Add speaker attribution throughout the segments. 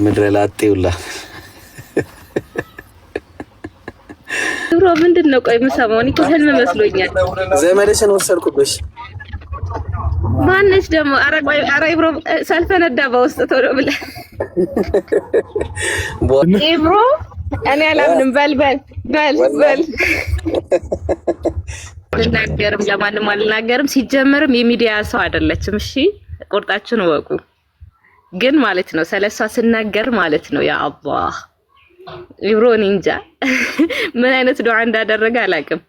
Speaker 1: ምድረ ላጤውላ
Speaker 2: ድሮ ምንድነው? ቆይ የምሰማው እኮ ህልም መስሎኛል።
Speaker 1: ዘመድሽን ወሰድኩብሽ።
Speaker 2: ማነሽ ደግሞ? ኧረ ኢብሮ ሳልፈነዳ በውስጥ ቶሎ ብለህ ኢብሮ እኔ አላምንም። በል ልናገርም ለማንም አልናገርም። ሲጀመርም የሚዲያ ሰው አይደለችም። እሺ ቁርጣችሁን ወቁ። ግን ማለት ነው ስለሷ ስናገር ማለት ነው ያ አላህ ኢብሮ እንጃ ምን አይነት ዱዓ እንዳደረገ አላውቅም።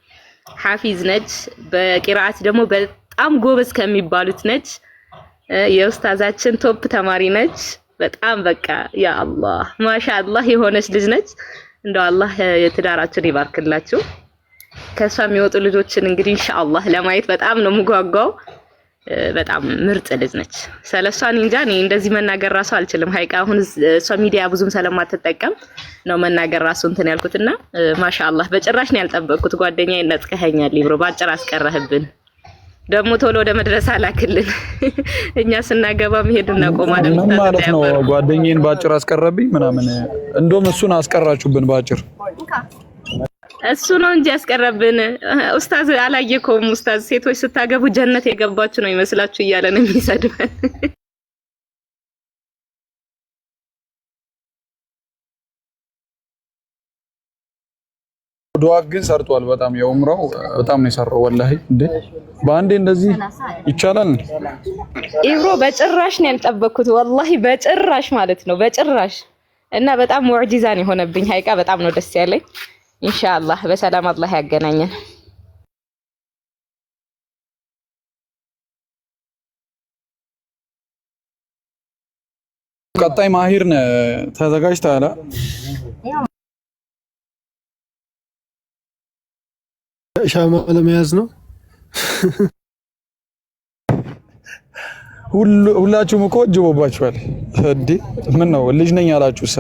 Speaker 2: ሐፊዝ ነች፣ በቂራአት ደግሞ በጣም ጎበዝ ከሚባሉት ነች። የኡስታዛችን ቶፕ ተማሪ ነች። በጣም በቃ ያ አላህ ማሻአላህ የሆነች ልጅ ነች። እንደው አላህ የትዳራችሁን ይባርክላችሁ። ከሷ የሚወጡ ልጆችን እንግዲህ ኢንሻአላህ ለማየት በጣም ነው የምጓጓው። በጣም ምርጥ ልጅ ነች። ስለሷን እንጃ እኔ እንደዚህ መናገር ራሱ አልችልም። ሀይቃ አሁን እሷ ሚዲያ ብዙም ስለማትጠቀም ነው መናገር ራሱ እንትን ያልኩትና ማሻአላህ በጭራሽ ነው ያልጠበቅኩት። ጓደኛዬ ነጥቀኸኛል ኢብሮ፣ ባጭር አስቀረህብን። ደግሞ ቶሎ ወደ መድረሳ ላክልን። እኛ ስናገባ መሄድ እናቆማለን
Speaker 3: ማለት ነው። ጓደኛዬን ባጭር አስቀረብኝ ምናምን። እንደውም እሱን አስቀራችሁብን ባጭር።
Speaker 2: እሱ ነው እንጂ ያስቀረብን። ኡስታዝ አላየከውም? ኡስታዝ ሴቶች ስታገቡ ጀነት የገባችሁ ነው ይመስላችሁ እያለ ነው የሚሰድበን።
Speaker 3: ዱዓ ግን ሰርቷል። በጣም የኡምራው በጣም ነው የሰራው። ወላሂ እንዴ በአንዴ እንደዚህ ይቻላል?
Speaker 2: ኢብሮ በጭራሽ ነው ያልጠበቅኩት። ወላሂ በጭራሽ ማለት ነው በጭራሽ። እና በጣም ሙዕጂዛ ነው የሆነብኝ። ሀይቃ በጣም ነው ደስ ያለኝ። ኢንሻአላህ በሰላም አላህ ያገናኘን።
Speaker 3: ቀጣይ ማሂር ተዘጋጅተሃል?
Speaker 4: ሻማ ለመያዝ ነው።
Speaker 3: ሁላችሁም እኮ ጅቦባችኋል እንዴ! ምን ነው ልጅ ነኝ አላችሁሳ?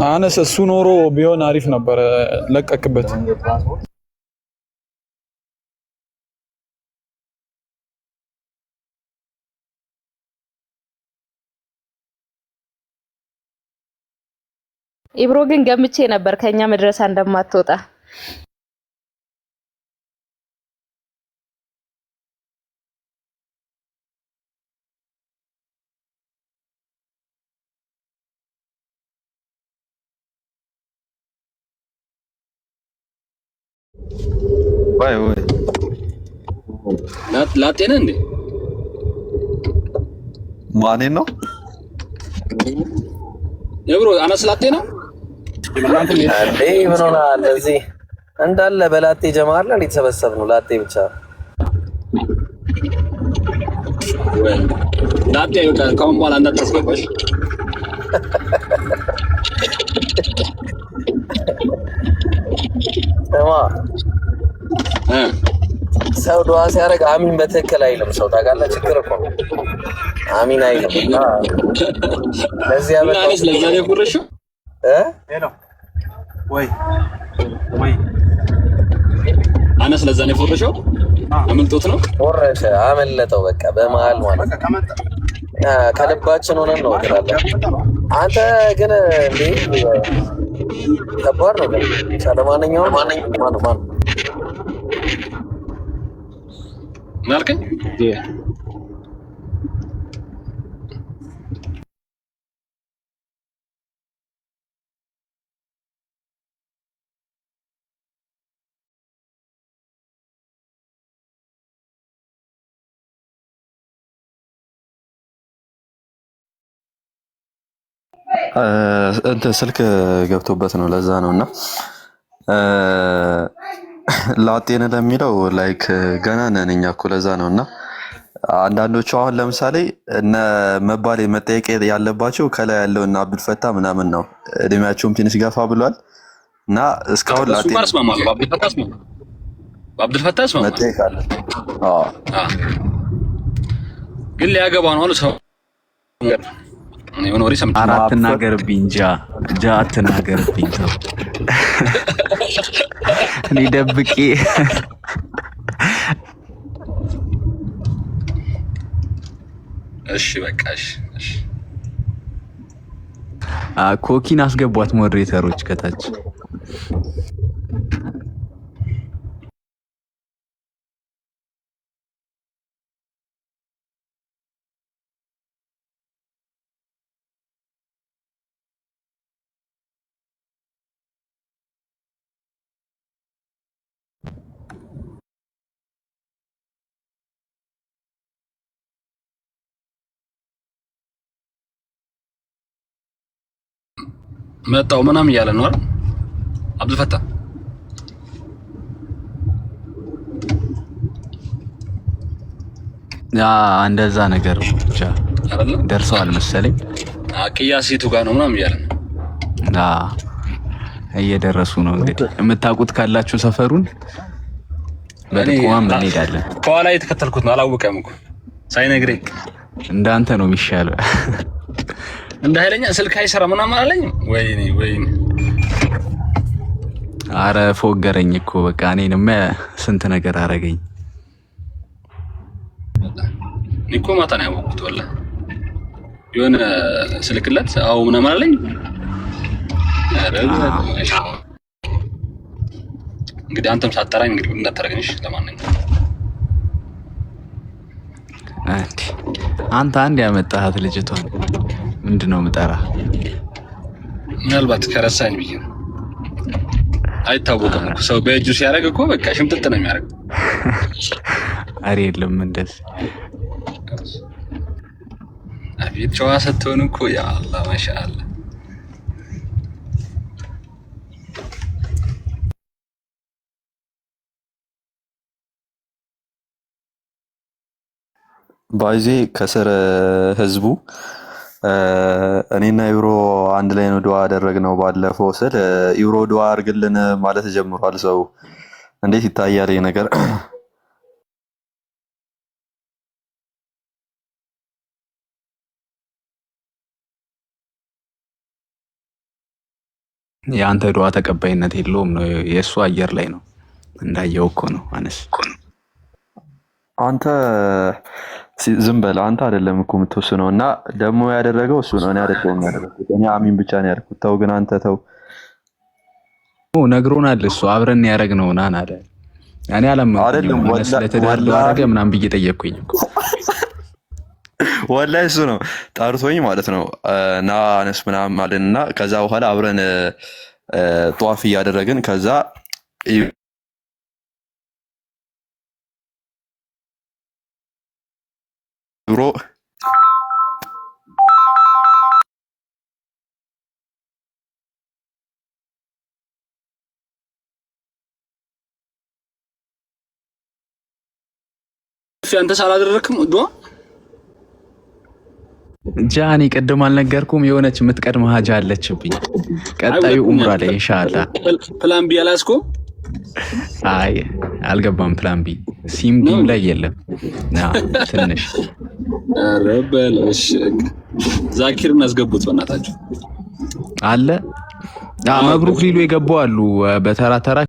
Speaker 3: አነስ እሱ ኖሮ ቢሆን አሪፍ ነበር። ለቀቅበት።
Speaker 2: ኢብሮ ግን ገምቼ ነበር ከኛ መድረሳ እንደማትወጣ።
Speaker 5: ወይ
Speaker 1: ላጤ ነህ እንዴ?
Speaker 5: ማኔን ነው
Speaker 1: ኢብሮ? አነስ ላጤ ነው እንዴ? ምን ሆነሃል? እዚህ እንዳለ በላጤ ጀማር ላይ የተሰበሰብ ነው። ላጤ ብቻ ወይ ላጤ ይወጣ። ከአሁን በኋላ እንዳታስገባሽ። ሰው ዱዓ ሲያደርግ አሚን በትክክል አይልም። ሰው ታውቃለህ፣ ችግር እኮ አሚን አይልም። እና ለዚህ ያበቃው ለዛ ነው ፍረሽው ሄሎ ወይ አነስ ለዛ ነው ፍረሽው አመልጦት ነው ወረሸ አመለጠው። በቃ በመሃል ማለት ከልባችን ሆነን ነው ትላለህ አንተ። ግን እንዴ ከባድ ነው። ለማንኛውም ማን ናልከኝ
Speaker 5: እንትን ስልክ ገብቶበት ነው ለዛ ነውና ላጤነ ለሚለው ላይክ ገና ነን እኛ እኮ ለዛ ነውና አንዳንዶቹ አሁን ለምሳሌ እነ መባል መጠየቅ ያለባቸው ከላይ ያለው እና አብዱል ፈታ ምናምን ነው። እድሜያቸውም ትንሽ ገፋ ብሏል እና እስካሁን ላጤ
Speaker 1: አብዱል ፈታ ነው
Speaker 5: መጠየቅ አለ።
Speaker 1: ግን ሊያገባ ነው አሉ ሰው
Speaker 6: የሆነ ወሬ ሰምቼ
Speaker 7: አራት ተናገርብኝ ጃ አትናገርብኝ ተው እኔ ደብቄ
Speaker 6: እሺ በቃ እሺ
Speaker 7: ኮኪን አስገቧት ሞዴሬተሮች ከታች
Speaker 6: መጣው ምናምን እያለ ነው አይደል አብዱልፈታህ
Speaker 7: እንደዛ ነገር ብቻ
Speaker 6: አይደል
Speaker 7: ደርሰዋል መሰለኝ
Speaker 6: አቂያ ሴቱ ጋር ነው ምናምን እያለ ነው
Speaker 7: እየደረሱ ነው እንግዲህ የምታውቁት ካላችሁ ሰፈሩን በጥቆማም እንሄዳለን
Speaker 6: ከኋላ የተከተልኩት ነው አላወቀም እኮ ሳይነግረኝ
Speaker 7: እንዳንተ ነው የሚሻለው
Speaker 6: እንደ ኃይለኛ ስልክ አይሰራ ምናምን አለኝ ወይኔ
Speaker 7: አረ ፎገረኝ እኮ በቃ እኔንም ስንት ነገር አረገኝ
Speaker 6: ኒኮ ማታ ነው ያወቅሁት ወላ የሆነ ስልክለት አው ምናምን አለኝ እንግዲህ አንተም ሳጠራኝ እንግዲህ እንዳታረገኝሽ ለማንኛውም
Speaker 7: አንተ አንድ ያመጣሃት ልጅቷን ምንድነው ምጠራ
Speaker 6: ምናልባት ከረሳኝ ብዬ ነው አይታወቅም ሰው በእጁ ሲያደርግ እኮ በቃ ሽምጥጥ ነው የሚያደርገው
Speaker 7: አሬ የለም እንደዚህ
Speaker 6: አቤት ጨዋ ስትሆን እኮ ያ አላህ ማሻአላህ
Speaker 5: ባይዜ ከስር ህዝቡ እኔና ዩሮ አንድ ላይ ነው ዱዓ ያደረግነው ባለፈው ስል ዩሮ ዱዓ አድርግልን ማለት ጀምሯል ሰው እንዴት ይታያል ይሄ ነገር
Speaker 7: ያንተ ዱዓ ተቀባይነት የለውም ነው የሱ አየር ላይ ነው እንዳየው እኮ ነው አነስ
Speaker 5: አንተ ዝም በል አንተ አይደለም እኮ የምትወስነው እና ደግሞ ያደረገው እሱ ነው እኔ አይደለም ያደረኩት እኔ አሚን ብቻ ነው ያደረኩት ተው ግን አንተ ተው
Speaker 7: ነግሮናል እሱ አብረን ያደረግነው ናን አለ እኔ
Speaker 5: አይደለም
Speaker 7: ስለተዳለው አረገ ምናምን ብዬ ጠየቅኩኝ እኮ
Speaker 5: ወላሂ እሱ ነው ጠርቶኝ ማለት ነው ና አነስ ምናምን ማለትና ከዛ በኋላ አብረን ጧፍ እያደረግን ከዛ ዩሮ
Speaker 6: አንተ ሳላደረክም ዱዓ
Speaker 7: ጃኒ ቅድም አልነገርኩም የሆነች የምትቀድም ሀጃ አለችብኝ ቀጣዩ ኡምራ ላይ ኢንሻአላህ
Speaker 6: ፕላን ቢ አላስኩም
Speaker 7: አይ አልገባም ፕላን ቢ ሲም ቢም ላይ የለም ትንሽ
Speaker 6: ረበልሽ ዛኪርን አስገቡት በእናታችሁ
Speaker 7: አለ መብሩክ ሊሉ የገቡ አሉ በተራ ተራ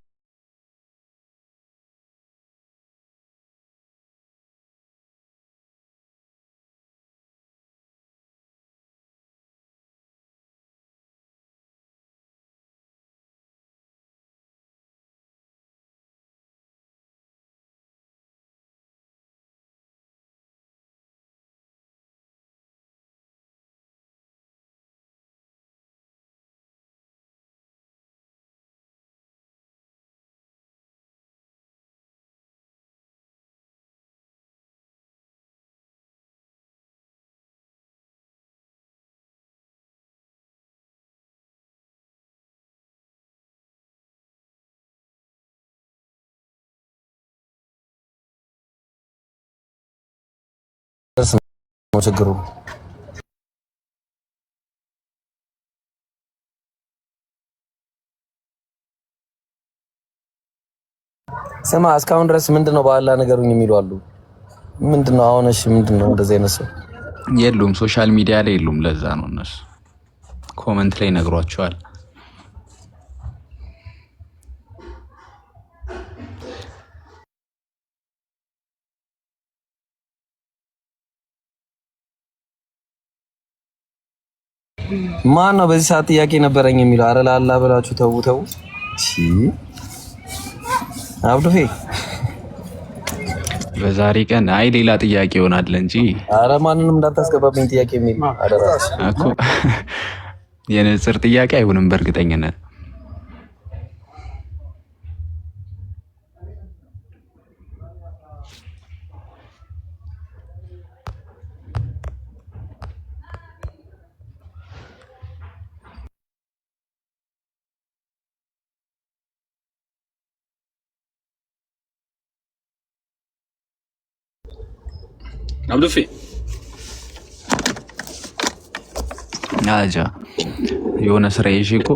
Speaker 1: ችግሩ ስማ እስካሁን ድረስ ምንድነው በአላህ ነገሩኝ የሚሉ አሉ ምንድነው አሁን እሺ ምንድነው እንደዚህ አይነት ሰው
Speaker 7: የሉም ሶሻል ሚዲያ ላይ የሉም። ለዛ ነው እነሱ ኮመንት ላይ ነግሯቸዋል።
Speaker 1: ማን ነው በዚህ ሰዓት ጥያቄ ነበረኝ የሚለው? አረ ላላ ብላችሁ ተው። እሺ አብዱፌ
Speaker 7: በዛሬ ቀን አይ ሌላ ጥያቄ ይሆናል እንጂ
Speaker 1: አረ ማንንም እንዳታስገባብኝ ጥያቄ የሚል አደራ
Speaker 7: እኮ የንጽር ጥያቄ አይሆንም በእርግጠኝነት።
Speaker 6: አብዱፌ
Speaker 7: አጃ የሆነ ስራ ይዤ እኮ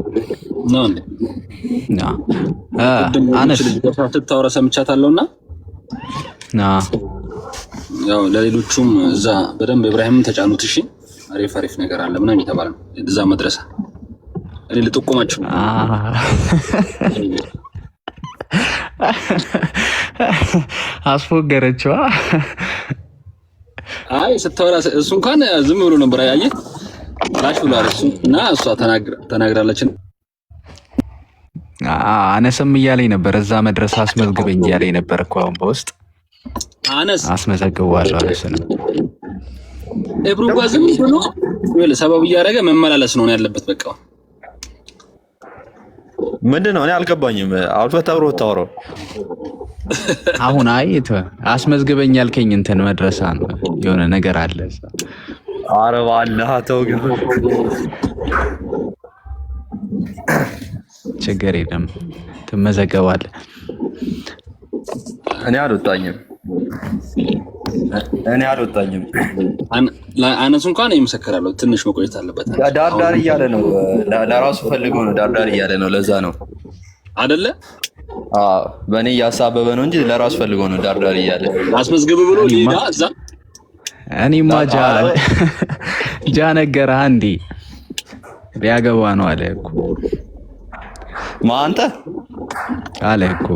Speaker 6: ነው
Speaker 7: አነስ
Speaker 6: ታወራ ሰምቻታለሁና ያው ለሌሎቹም እዛ በደንብ ኢብራሂምን ተጫኑት። እሺ አሪፍ ነገር አለ ምናምን እየተባለ ነው እዛ መድረሳ። እኔ ልጠቁማችሁ
Speaker 7: አስፎገረችዋ።
Speaker 6: አይ ስታወራ እሱ እንኳን ዝም ብሎ ነበር ያየ ላሽ ብሏል እሱ እና እሷ ተናግራለች።
Speaker 7: አነስም እያለኝ ነበር እዛ መድረስ አስመዝግበኝ እያለኝ ነበር እኮ አሁን በውስጥ
Speaker 6: አነስ
Speaker 7: አስመዘግበዋለሁ። አነስንም
Speaker 6: እብሩ ጋር ዝም ብሎ ሰበብ እያደረገ መመላለስ ነው ያለበት። በቃ
Speaker 5: ምንድነው? እኔ አልገባኝም። አብሮ ታወራው
Speaker 7: አሁን አይተ አስመዝግበኝ ያልከኝ እንትን መድረሳ ነው የሆነ ነገር አለ።
Speaker 5: ኧረ በአላህ ተው ግን
Speaker 7: ችግር የለም ትመዘገባለህ።
Speaker 5: እኔ አልወጣኝም።
Speaker 6: አነሱ እንኳን ይመሰከራለሁ። ትንሽ መቆየት አለበት።
Speaker 5: ዳርዳር እያለ ነው ለራሱ ፈልጎ ነው ዳርዳር እያለ ነው። ለዛ ነው
Speaker 6: አይደለ?
Speaker 5: አዎ በእኔ እያሳበበ ነው እንጂ ለራሱ ፈልጎ ነው ዳርዳር እያለ
Speaker 6: አስመዝግብ ብሎ ሊዳ እዛ
Speaker 7: እኔማ ጃ ነገረህ እንዴ? ሊያገባ ነው አለ እኮ
Speaker 5: ማን አንተ
Speaker 7: አለ እኮ